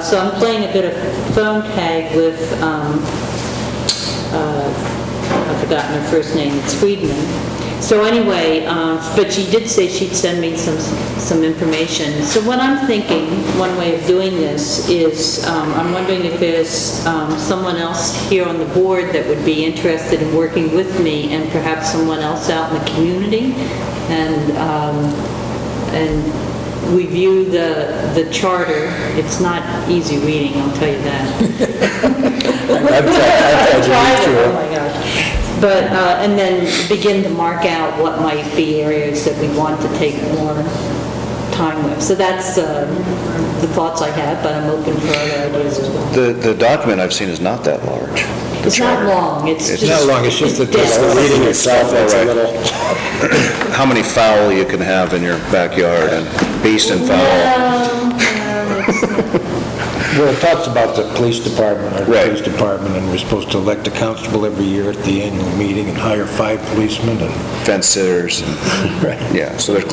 so I'm playing a bit of phone tag with, I've forgotten her first name, it's Friedman. So anyway, but she did say she'd send me some information. So what I'm thinking, one way of doing this is, I'm wondering if there's someone else here on the board that would be interested in working with me, and perhaps someone else out in the community, and review the charter. It's not easy reading, I'll tell you that. I've tried to read through it. Oh my gosh. But, and then begin to mark out what might be areas that we want to take more time with. So that's the thoughts I have, but I'm open for other ideas as well. The document I've seen is not that large. the It's not charter. long, it's just... It's not long, it's just that dense. The reading itself, it's a Right. little, How many fowl you can have in your backyard, and beast and fowl. Well, it talks about the police department, our Right. police department, and we're supposed to elect a constable every year at the annual meeting and hire 5 policemen and... Fence sitters, and, Right. yeah, so there's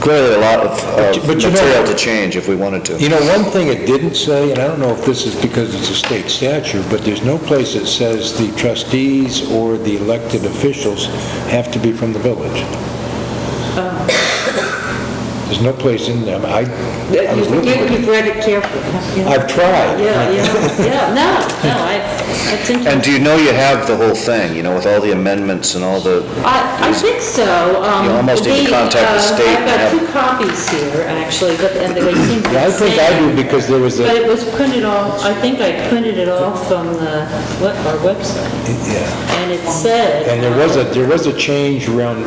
clearly a lot of But you know- material to change if we wanted to. You know, one thing it didn't say, and I don't know if this is because it's a state statute, but there's no place that says the trustees or the elected officials have to be from the village. There's no place in there. I was looking. You've read it carefully, haven't you? I've tried. Yeah, no, that's interesting. And do you know you have the whole thing, with all the amendments and all the, I think so. You almost need to contact the state I've and got have- 2 copies here, actually, but and they seem to be Yeah, I the think I same. do because there was But a... it was printed off, I think I printed it off from our website, Yeah. and it said... And there was a change around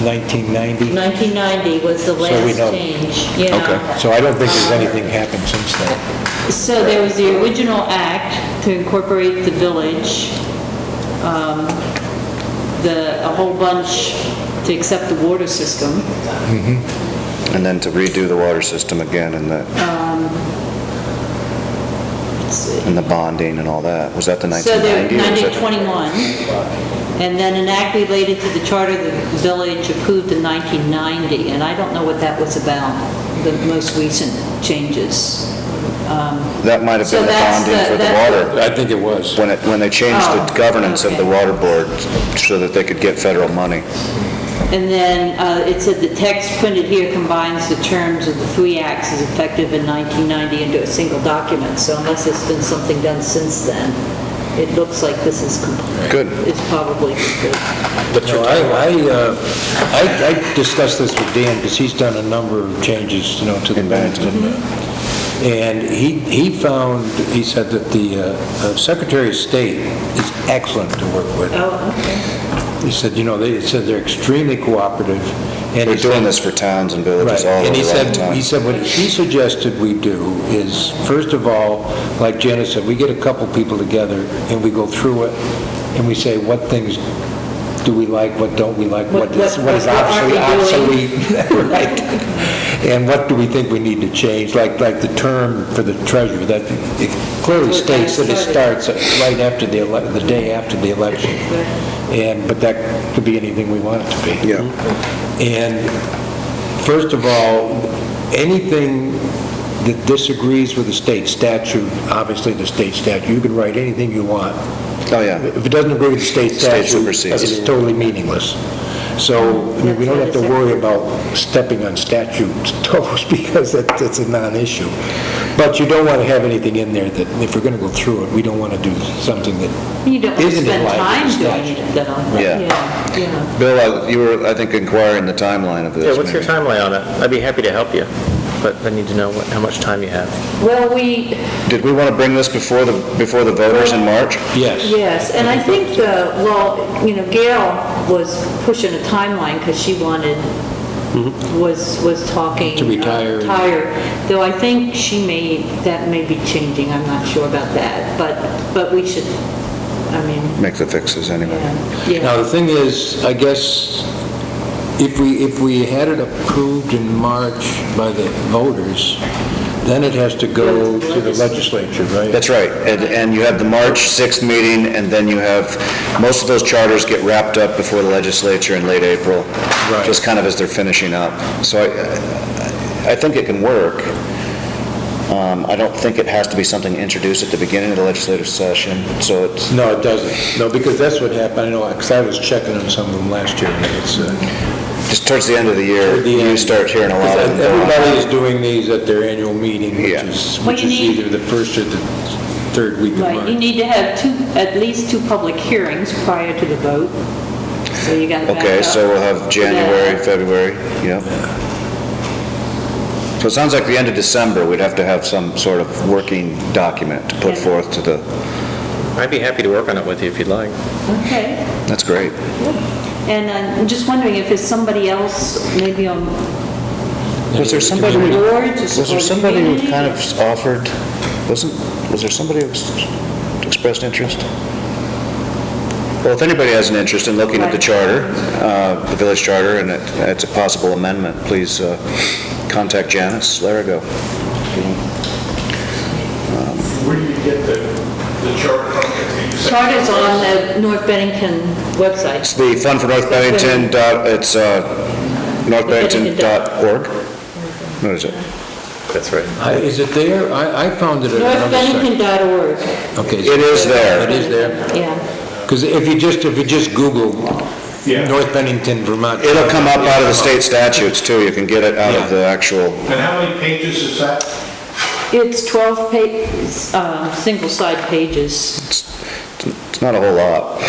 1990, 1990 was the we last know. change, Okay. so I don't think there's anything happened since then. So there was the original act to incorporate the village, a whole bunch to accept the water system. and then to redo the water system again, and Let's see. the bonding and all that? Was that the So there, 1990? or was that- 1921, and then an act related to the charter of the village approved in 1990, and I don't know what that was about, the most recent changes. That might have So been the that's bonding for the that's water, I think it was. when they changed the Oh, governance of the okay. water board so that they could get federal money. And then it said the text printed here combines the terms of the three acts as effective in 1990 into a single document. So unless there's been something done since then, it looks like this is complete. Good. It's probably good. No, I discussed this with Dan, because he's done a number of changes, to the Bennington. And he said that the Secretary of State is excellent to work with. Oh, okay. He said, they said they're extremely cooperative. And They're he doing said- this for towns and villages Right, all and over he all the said, time. what he suggested we do is, first of all, like Janice said, we get a couple people together and we go through it and we say, what things do we like, what don't we like, what is what obviously aren't we obsolete, right? And what do we think we need to change, like the term for the treasurer, that it clearly states that it starts right after the day after the election. But that could be anything we want it to be. Yeah. And first of all, anything that disagrees with the state statute, obviously the state statute, you can write anything you want. Oh, yeah. If it doesn't agree with the state State statute, supersedes. it's totally meaningless. So, we don't have to worry about stepping on statute's toes because it's a non-issue. But you don't want to have anything in there that, if we're going to go through it, we don't want to do something that You don't want to isn't in spend line time with the doing statute. it, though. Yeah. Yeah. Bill, you were, I think, inquiring the timeline of this. Yeah, what's your maybe. timeline on it? I'd be happy to help you, but I need to know how much time you have. Well, Did we want to bring this before the voters in March? yes, and I think Gail was pushing a timeline because she wanted, was talking. To retire. Though I think that may be changing, I'm not sure about that, but we should, Make the fixes anyway. yeah. Now, the thing is, I guess, if we had it approved in March by the voters, then it has to go to the legislature, right? That's right, and you have the March 6th meeting, and then you have, most of those charters get wrapped up before the legislature in late April, Right. just kind of as they're finishing up. So I think it can work. I don't think it has to be something introduced at the beginning of the legislative session, so it's, No, it doesn't. No, because that's what happened, I know, because I was checking on some of them last year, and it's... just towards the end of the year, Toward the you end. start hearing a lot of them. Everybody is doing these at their annual meeting, Yeah. which is either the first or the third week of Right, you March. need to have at least 2 public hearings prior to the vote, so you got to back up. Okay, so we'll have January, Yeah. February, yep. So it sounds like the end of December, we'd have to have some sort of working document to put Yeah. forth to the, I'd be happy to work on it with you if you'd like. Okay. that's great. And I'm just wondering if there's somebody else, maybe on Was there somebody, the who- board, was there somebody who kind of offered, was there somebody who expressed interest? Well, if anybody has an interest in looking at the charter, the village charter, and it's a possible amendment, please contact Janice Larigo. Where do you get the charter from? Charter's on the North Bennington website. It's the Fund for North Bennington, it's northbennington.org. What is it? That's right. Is it there? I found it at another site. NorthBennington.org. Okay. It is there. It is there? Yeah. Because if you just Google Yeah. North Bennington, Vermont... It'll come up out of the state statutes, too. You can get it out of the actual, And how many pages is that? It's 12 single-side pages. it's not a whole lot.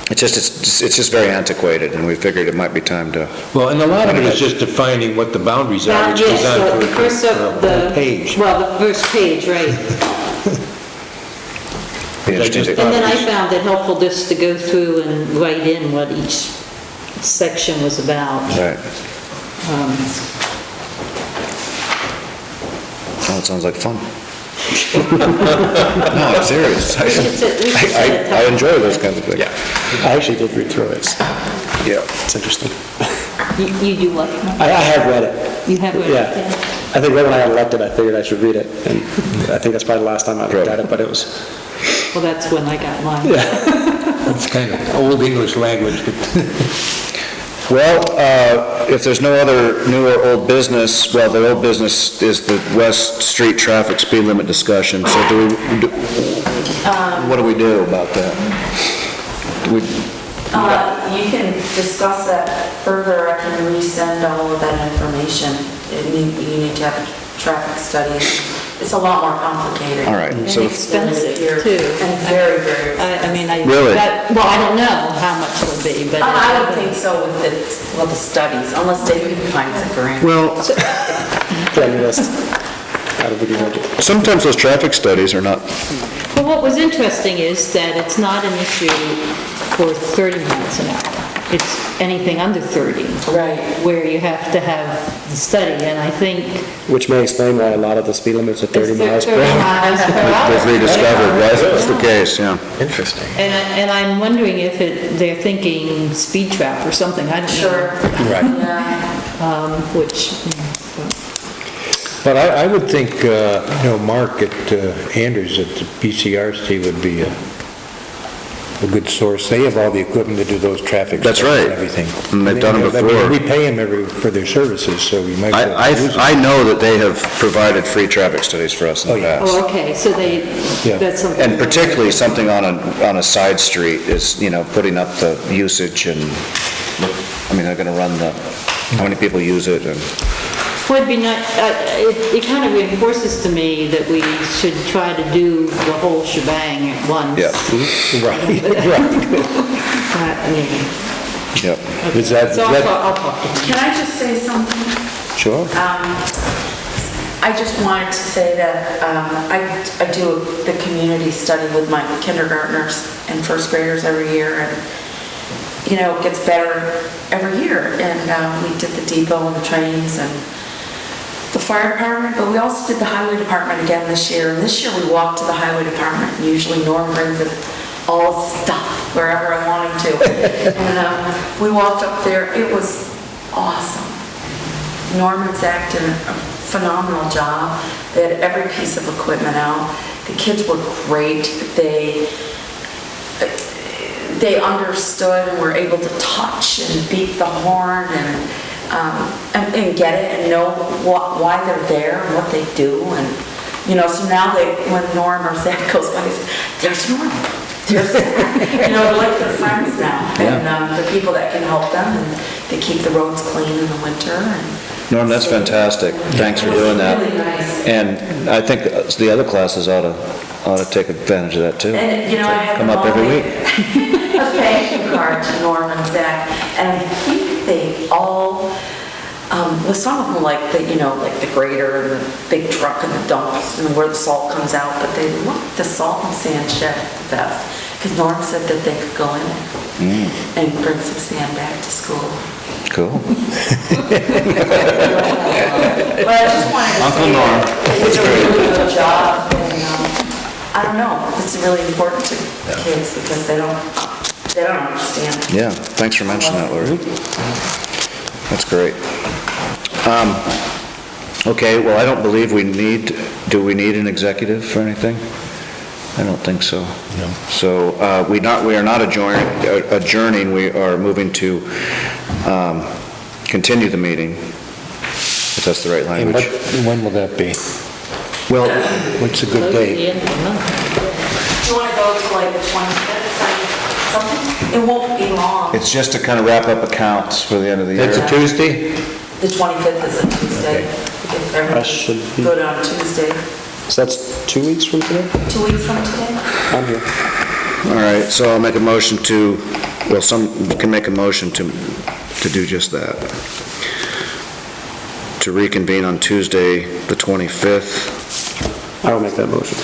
It's just very antiquated, and we figured it might be time to, Well, and a lot of it is just defining what the boundaries are, which goes Yes, on the for first a the page. Well, the first page, right. be interesting to... And then I found it helpful just to go through and write in what each section was about. Right. Oh, it sounds like fun. No, I'm serious. I enjoy those kinds of things. I actually did read through it. Yeah. It's interesting. You do what? I have read it. You have read it? Yeah. I think right when I got elected, I figured I should read it, and I think that's probably the last time I looked at it, but it was, Well, that's when I got mine. It's kind of old English language, but... Well, if there's no other new or old business, well, the old business is the West Street traffic speed limit discussion, so what do we do about that? Do we- You can discuss that further, I can resend all of that information. You need to have a traffic study, it's a lot more complicated. All right, And so, expensive, too. And very, very expensive. I mean, I... Really? Well, I don't know how much it'll be, but... I would think so with the studies, unless David finds a grant. well, Put on your list. Out of the budget. sometimes those traffic studies are not, But what was interesting is that it's not an issue for 30 miles an hour. It's anything under 30. Right. Where you have to have the study, and I think... Which may explain why a lot of the speed limits are 30 it's miles per 30 hour. miles per hour. they've rediscovered, right? That's the case, yeah. Interesting. And I'm wondering if they're thinking speed trap or something, I don't know. Sure. Right. Yeah. Which, But I would think, Mark at Anders at the PCRC would be a good source. They have all the equipment to do those traffic That's studies right. and everything. And they've done it I mean, before. We pay them for their services, so we might as well use them. I know that they have provided free traffic studies for us in Oh, the yeah. past. oh, okay, so Yeah. that's something... And particularly something on a side street is, putting up the usage and, they're gonna run how many people use it and, Would be nice, it kind of reinforces to me that we should try to do the whole shebang at once. yeah, Right, yep, Is that- So is that- I'll talk to him. Can I just say something? sure. I just wanted to say that I do the community study with my kindergartners and first graders every year, and, it gets better every year. And we did the depot and the trains and the fire department, but we also did the highway department again this year. And this year we walked to the highway department, and usually Norm brings it all stuff wherever I want him to. And we walked up there, it was awesome. Norm and Zach did a phenomenal job. They had every piece of equipment out. The kids were great. They understood and were able to touch and beat the horn and get it and know why they're there and what they do. And, so now when Norm or Zach goes by, they say, there's Norm, there's Zach. They're like their friends now. And the people that can help them, and they keep the roads clean in the winter. And Norm, that's fantastic. Thanks for doing that. Really nice. And I think the other classes ought to take advantage of that too. And, I had Come them up all every make week. a thank you card to Norm and Zach, and I think they all, well, some of them like the grader and the big truck and the dumps and where the salt comes out, but they liked the salt and sand shed the best, because Norm said that they could go in there and bring some sand back to school. Cool. But I just wanted to Uncle say Norm. that they did a really good job, and I don't know, it's really important to kids because they don't understand. Yeah, thanks for mentioning that, Lori. That's great. Okay, well, I don't believe do we need an executive for anything? I don't think so. No. So, we are not adjourning, we are moving to continue the meeting, if that's the right And language. when will that be? Well, What's a good Close at the date? end of the month. Do you want to go to like the 25th or something? It won't be long. it's just to kind of wrap up accounts for the end of the year. That's a Tuesday? The 25th is a Tuesday. If That should everything be- good on Tuesday. So that's 2 weeks from today? 2 weeks from today? I'm here. All right, so I'll make a motion to, you can make a motion to do just that. To reconvene on Tuesday, the 25th, I will make that motion.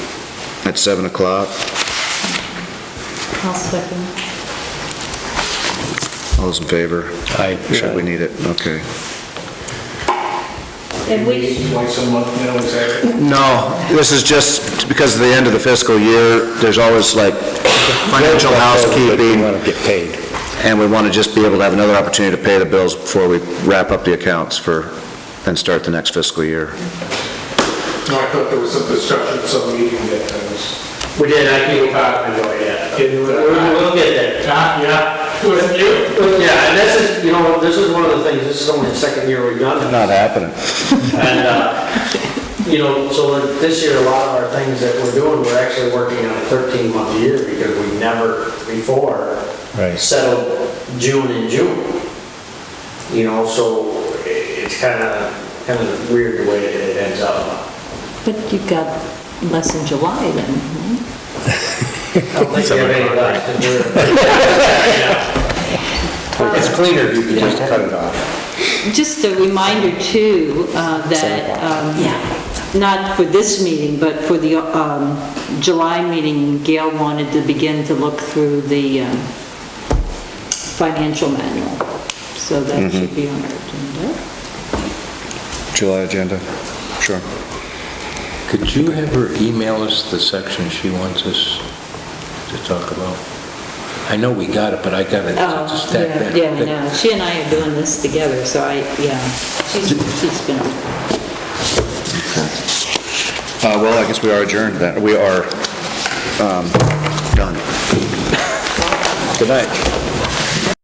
at 7 o'clock. I'll second. All those in favor? Aye. Should we need it? Okay. And we, Once a month now, is that? No, this is just because of the end of the fiscal year, there's always like financial We housekeeping, want to get paid. and we want to just be able to have another opportunity to pay the bills before we wrap up the accounts and start the next fiscal year. No, I thought there was some discussion, some meeting that was. We did, I think we talked about it, yeah. We'll get there. Yeah. With you? Yeah, and this is, you know, this is one of the things, this is only the second year we've done it. Not happening. And, you know, so this year, a lot of our things that we're doing, we're actually working on a 13-month year because we never before Right. settled June and June. You know, so it's kind of weird the way it ends up. But you've got less in July then, hmm? I don't think we have any left. 'Cause we're- It's cleaner if you can just cut it off. Just a reminder too, that, not for this meeting, but for the July meeting, Gail wanted to begin to look through the financial manual. So that should be on our agenda. July agenda, sure. Could you have her email us the section she wants us to talk about? I know we got it, but I got it Oh, to stack that. yeah, I know. She and I are doing this together, so she's been, Well, I guess we are adjourned then. We are done. Good night.